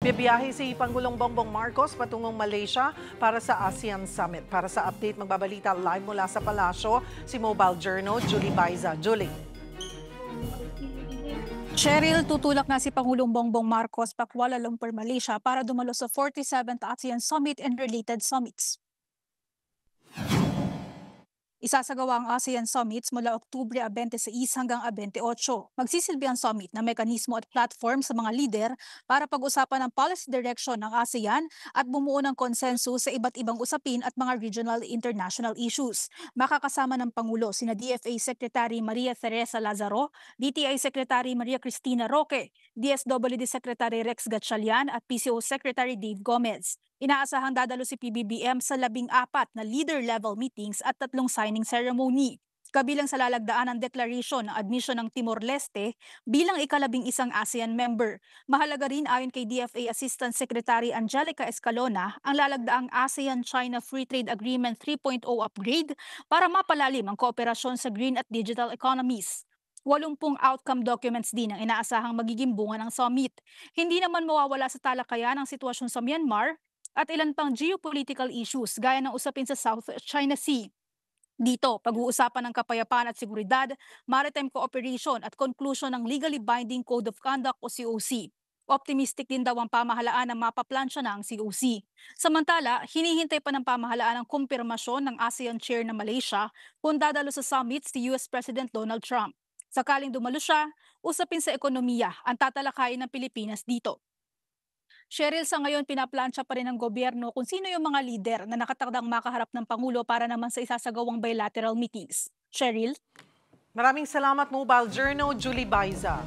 Bibiyahe si Pangulong Bongbong Marcos patungong Malaysia para sa ASEAN Summit. Para sa update, magbabalita live mula sa palasyo si Mobile Journal, Julie Baiza. Julie. Cheryl, tutulak na si Pangulong Bongbong Marcos pa Kuala Lumpur, Malaysia para dumalo sa 47th ASEAN Summit and related summits. Isasagawa ang ASEAN Summits mula Oktubre 26 hanggang 28. Magsisilbi ang summit na mekanismo at platform sa mga lider para pag-usapan ang policy direction ng ASEAN at bumuo ng konsensus sa iba't ibang usapin at mga regional international issues. Makakasama ng Pangulo sina DFA Secretary Maria Teresa Lazaro, DTI Secretary Maria Cristina Roque, DSWD Secretary Rex Gatchalian at PCO Secretary Dave Gomez. Inaasahang dadalo si PBBM sa 14 na leader-level meetings at 3 signing ceremony. Kabilang sa lalagdaan ang declaration ng admission ng Timor-Leste bilang ika-11 ASEAN member. Mahalaga rin ayon kay DFA Assistant Secretary Angelica Escalona ang lalagdaang ASEAN-China Free Trade Agreement 3.0 upgrade para mapalalim ang kooperasyon sa green at digital economies. 80 outcome documents din ang inaasahang magiging bunga ng summit. Hindi naman mawawala sa talakayan ang sitwasyon sa Myanmar at ilan pang geopolitical issues gaya ng usapin sa South China Sea. Dito, pag-uusapan ng kapayapaan at seguridad, maritime cooperation at conclusion ng legally binding Code of Conduct o COC. Optimistic din daw ang pamahalaan na mapaplansya na ang COC. Samantala, hinihintay pa ng pamahalaan ang kumpirmasyon ng ASEAN Chair na Malaysia kung dadalo sa summit si US President Donald Trump. Sakaling dumalo siya, usapin sa ekonomiya ang tatalakayin ng Pilipinas dito. Cheryl, sa ngayon pinaplansya pa rin ng gobyerno kung sino yung mga lider na nakatakdang makaharap ng Pangulo para naman sa isasagawang bilateral meetings. Cheryl? Maraming salamat, Mobile Journal, Julie Baiza.